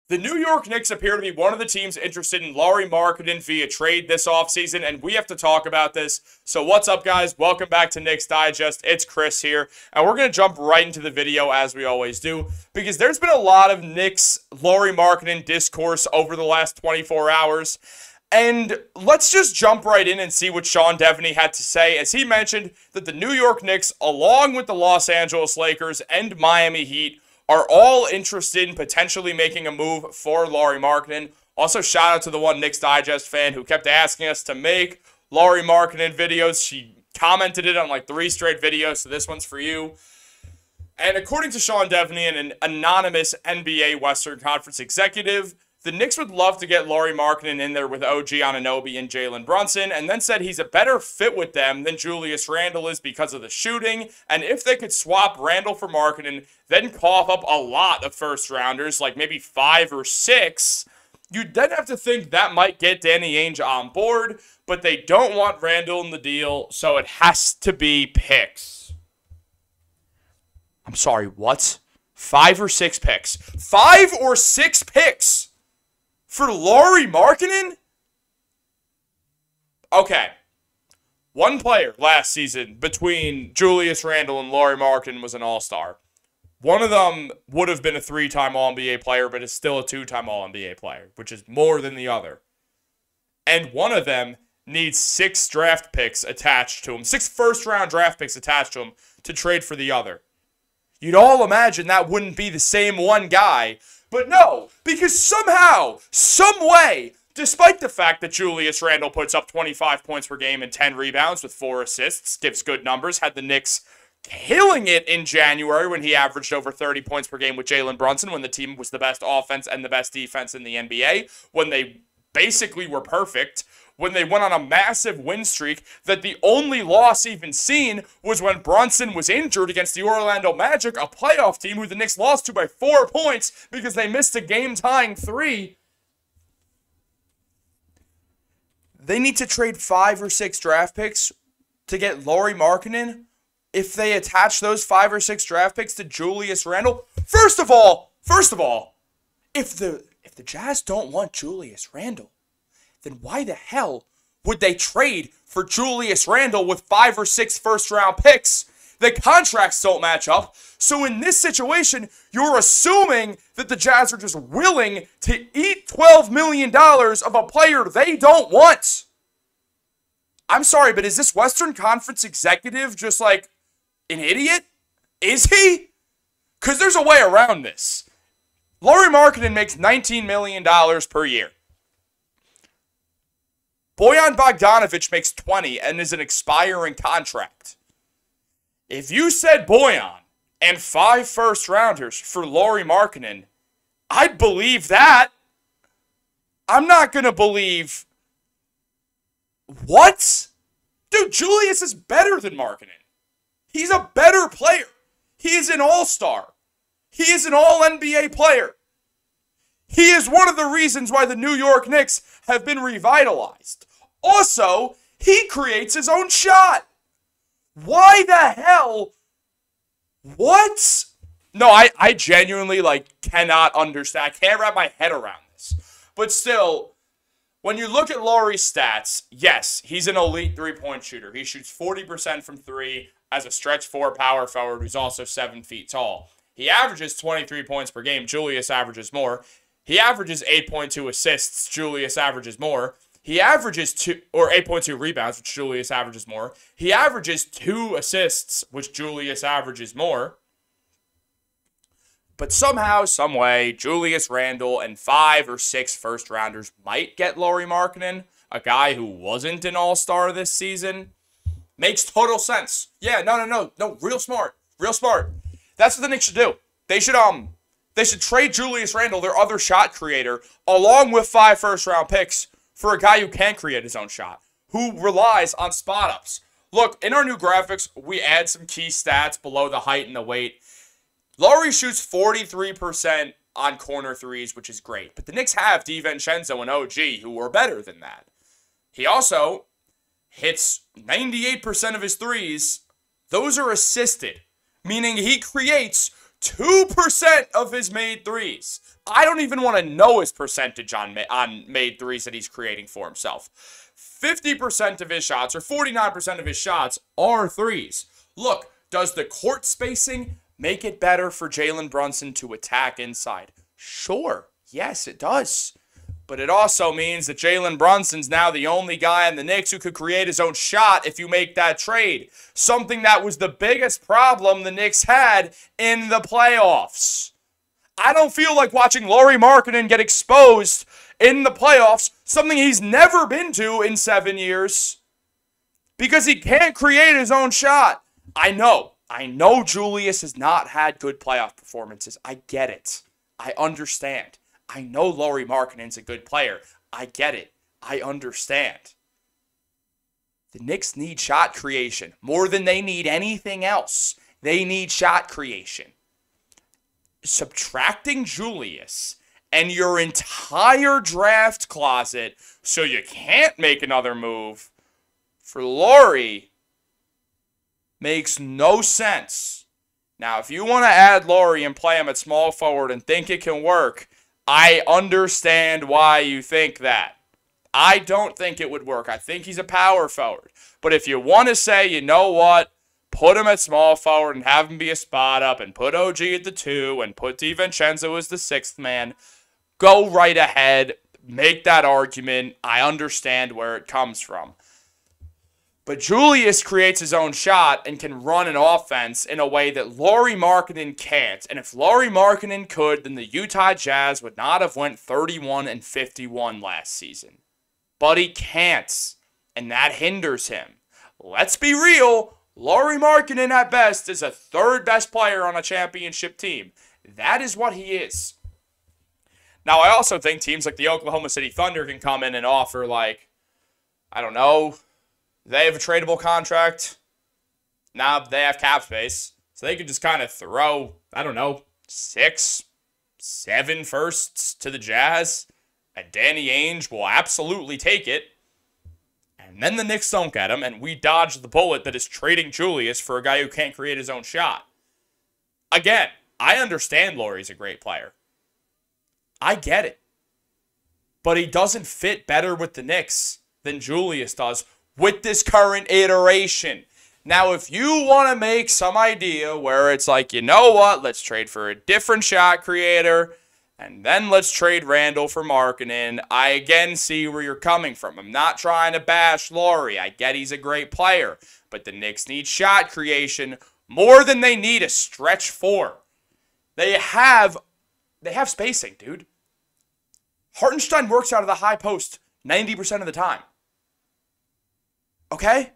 The New York Knicks appear to be one of the teams interested in Lauri Markkanen via trade this offseason, and we have to talk about this. So what's up, guys? Welcome back to Knicks Digest. It's Chris here, and we're going to jump right into the video as we always do, because there's been a lot of Knicks Lauri Markkanen discourse over the last 24 hours. And let's just jump right in and see what Sean Deveney had to say, as he mentioned that the New York Knicks, along with the Los Angeles Lakers and Miami Heat, are all interested in potentially making a move for Lauri Markkanen. Also, shout out to the one Knicks Digest fan who kept asking us to make Lauri Markkanen videos. She commented it on like 3 straight videos, so this one's for you. And according to Sean Deveney, an anonymous NBA Western Conference executive, the Knicks would love to get Lauri Markkanen in there with OG Anunoby and Jalen Brunson, and then said he's a better fit with them than Julius Randle is because of the shooting, and if they could swap Randle for Markkanen, then cough up a lot of first-rounders, like maybe 5 or 6, you'd then have to think that might get Danny Ainge on board, but they don't want Randle in the deal, so it has to be picks. I'm sorry, what? 5 or 6 picks. 5 or 6 picks! For Lauri Markkanen? Okay. One player last season between Julius Randle and Lauri Markkanen was an all-star. One of them would have been a 3-time All-NBA player, but is still a 2-time All-NBA player, which is more than the other. And one of them needs 6 draft picks attached to him, 6 first-round draft picks attached to him to trade for the other. You'd all imagine that wouldn't be the same one guy. But no, because somehow, some way, despite the fact that Julius Randle puts up 25 points per game and 10 rebounds with 4 assists, gives good numbers, had the Knicks killing it in January when he averaged over 30 points per game with Jalen Brunson, when the team was the best offense and the best defense in the NBA, when they basically were perfect, when they went on a massive win streak that the only loss even seen was when Brunson was injured against the Orlando Magic, a playoff team who the Knicks lost to by 4 points because they missed a game-tying 3. They need to trade 5 or 6 draft picks to get Lauri Markkanen if they attach those 5 or 6 draft picks to Julius Randle. First of all, if the Jazz don't want Julius Randle, then why the hell would they trade for Julius Randle with 5 or 6 first-round picks? The contracts don't match up. So in this situation, you're assuming that the Jazz are just willing to eat $12 million of a player they don't want. I'm sorry, but is this Western Conference executive just like an idiot? Is he? Because there's a way around this. Lauri Markkanen makes $19 million per year. Bojan Bogdanovic makes 20 and is an expiring contract. If you said Bojan and 5 first-rounders for Lauri Markkanen, I'd believe that. I'm not going to believe... What? Dude, Julius is better than Markkanen. He's a better player. He is an all-star. He is an all-NBA player. He is one of the reasons why the New York Knicks have been revitalized. Also, he creates his own shot. Why the hell? What? No, I genuinely, cannot understand. I can't wrap my head around this. But still, when you look at Lauri's stats, yes, he's an elite 3-point shooter. He shoots 40% from 3 as a stretch 4 power forward who's also 7 feet tall. He averages 23 points per game. Julius averages more. He averages 8.2 assists. Julius averages more. He averages 8.2 rebounds, which Julius averages more. He averages 2 assists, which Julius averages more. But somehow, someway, Julius Randle and 5 or 6 first-rounders might get Lauri Markkanen, a guy who wasn't an all-star this season. Makes total sense. Yeah, no, real smart. Real smart. That's what the Knicks should do. They should trade Julius Randle, their other shot creator, along with 5 first-round picks for a guy who can create his own shot, who relies on spot-ups. Look, in our new graphics, we add some key stats below the height and the weight. Lauri shoots 43% on corner threes, which is great. But the Knicks have DiVincenzo and OG, who are better than that. He also hits 98% of his threes. Those are assisted, meaning he creates 2% of his made threes. I don't even want to know his percentage on made threes that he's creating for himself. 50% of his shots, or 49% of his shots, are threes. Look, does the court spacing make it better for Jalen Brunson to attack inside? Sure. Yes, it does. But it also means that Jalen Brunson's now the only guy on the Knicks who could create his own shot if you make that trade. Something that was the biggest problem the Knicks had in the playoffs. I don't feel like watching Lauri Markkanen get exposed in the playoffs, something he's never been to in 7 years, because he can't create his own shot. I know Julius has not had good playoff performances. I get it. I understand. I know Lauri Markkanen's a good player. I get it. I understand. The Knicks need shot creation more than they need anything else. They need shot creation. Subtracting Julius and your entire draft closet so you can't make another move for Lauri makes no sense. Now, if you want to add Lauri and play him at small forward and think it can work, I understand why you think that. I don't think it would work. I think he's a power forward. But if you want to say, you know what, put him at small forward and have him be a spot up and put OG at the 2 and put DiVincenzo as the 6th man, go right ahead. Make that argument. I understand where it comes from. But Julius creates his own shot and can run an offense in a way that Lauri Markkanen can't. And if Lauri Markkanen could, then the Utah Jazz would not have went 31-51 last season. But he can't, and that hinders him. Let's be real. Lauri Markkanen at best is a 3rd best player on a championship team. That is what he is. Now, I also think teams like the Oklahoma City Thunder can come in and offer, like, I don't know, they have a tradable contract. Now they have cap space. So they could just kind of throw, I don't know, 6, 7 firsts to the Jazz. And Danny Ainge will absolutely take it. And then the Knicks don't get him, and we dodge the bullet that is trading Julius for a guy who can't create his own shot. Again, I understand Lauri's a great player. I get it. But he doesn't fit better with the Knicks than Julius does with this current iteration. Now, if you want to make some idea where it's like, you know what, let's trade for a different shot creator, and then let's trade Randall for Markkanen, I again see where you're coming from. I'm not trying to bash Lauri. I get he's a great player. But the Knicks need shot creation more than they need a stretch 4. They have spacing, dude. Hartenstein works out of the high post 90% of the time. Okay?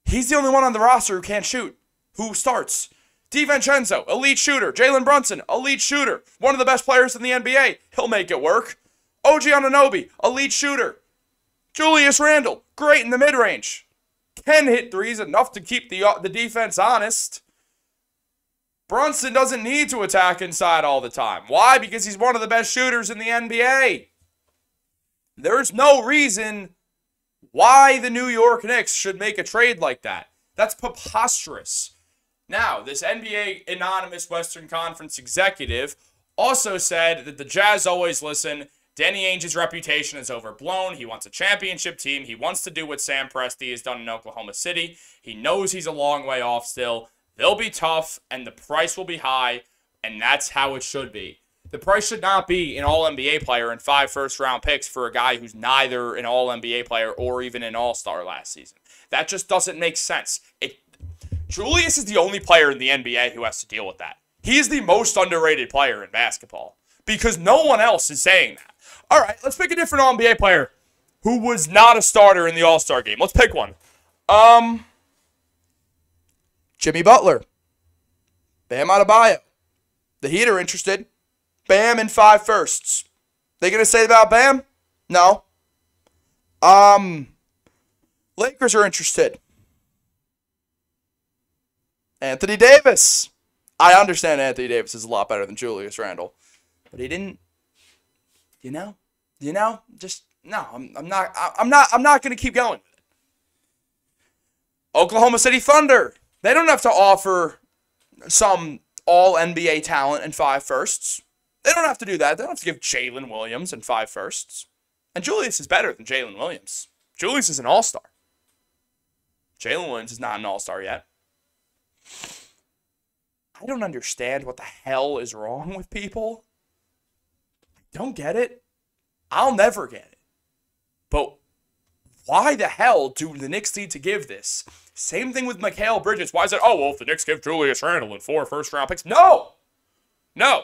He's the only one on the roster who can't shoot, who starts. DiVincenzo, elite shooter. Jalen Brunson, elite shooter. One of the best players in the NBA. He'll make it work. OG Anunoby, elite shooter. Julius Randle, great in the mid-range. Can hit threes enough to keep the defense honest. Brunson doesn't need to attack inside all the time. Why? Because he's one of the best shooters in the NBA. There's no reason why the New York Knicks should make a trade like that. That's preposterous. Now, this NBA anonymous Western Conference executive also said that the Jazz always listen. Danny Ainge's reputation is overblown. He wants a championship team. He wants to do what Sam Presti has done in Oklahoma City. He knows he's a long way off still. They'll be tough, and the price will be high, and that's how it should be. The price should not be an All-NBA player and 5 first-round picks for a guy who's neither an All-NBA player or even an All-Star last season. That just doesn't make sense. Julius is the only player in the NBA who has to deal with that. He is the most underrated player in basketball because no one else is saying that. All right, let's pick a different All-NBA player who was not a starter in the All-Star game. Let's pick one. Jimmy Butler. Bam Adebayo. The Heat are interested. Bam and 5 firsts. They gonna say about Bam? No. Lakers are interested. Anthony Davis. I understand Anthony Davis is a lot better than Julius Randle, but he didn't. Just no. I'm not gonna keep going with it. Oklahoma City Thunder. They don't have to offer some all NBA talent and 5 firsts. They don't have to do that. They don't have to give Jalen Williams and 5 firsts. And Julius is better than Jalen Williams. Julius is an all-star. Jalen Williams is not an all-star yet. I don't understand what the hell is wrong with people. I don't get it. I'll never get it. But why the hell do the Knicks need to give this? Same thing with Mikal Bridges. Why is it, oh, well, if the Knicks give Julius Randle and 4 first-round picks. No. No.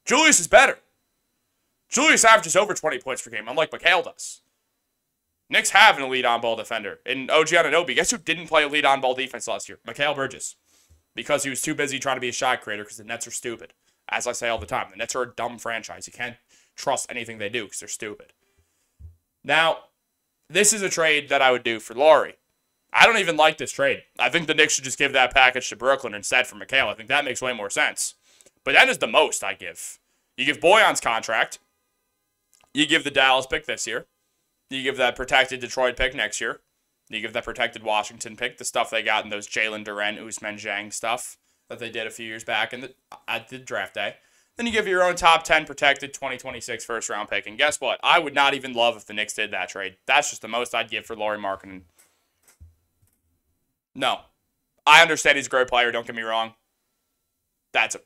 Julius is better. Julius averages over 20 points per game, unlike Mikal does. Knicks have an elite on-ball defender in OG Anunoby. Guess who didn't play elite on-ball defense last year? Mikal Bridges. Because he was too busy trying to be a shot creator because the Nets are stupid. As I say all the time, the Nets are a dumb franchise. You can't trust anything they do because they're stupid. Now, this is a trade that I would do for Lauri. I don't even like this trade. I think the Knicks should just give that package to Brooklyn instead for Mikal. I think that makes way more sense. But that is the most I give. You give Bojan's contract. You give the Dallas pick this year. You give that protected Detroit pick next year. You give that protected Washington pick, the stuff they got in those Jalen Duren, Ousmane Dieng stuff that they did a few years back at the draft day. Then you give your own top 10 protected 2026 first-round pick. And guess what? I would not even love if the Knicks did that trade. That's just the most I'd give for Lauri Markkanen. No. I understand he's a great player, don't get me wrong. That's a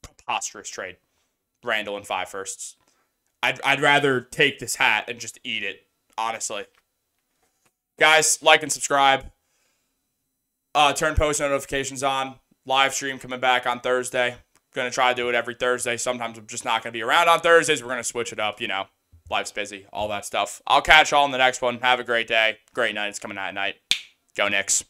preposterous trade. Randle and 5 firsts. I'd rather take this hat and just eat it, honestly. Guys, like and subscribe. Turn post notifications on. Live stream coming back on Thursday. Going to try to do it every Thursday. Sometimes I'm just not going to be around on Thursdays. We're going to switch it up, you know. Life's busy, all that stuff. I'll catch y'all in the next one. Have a great day. Great night. It's coming out at night. Go Knicks.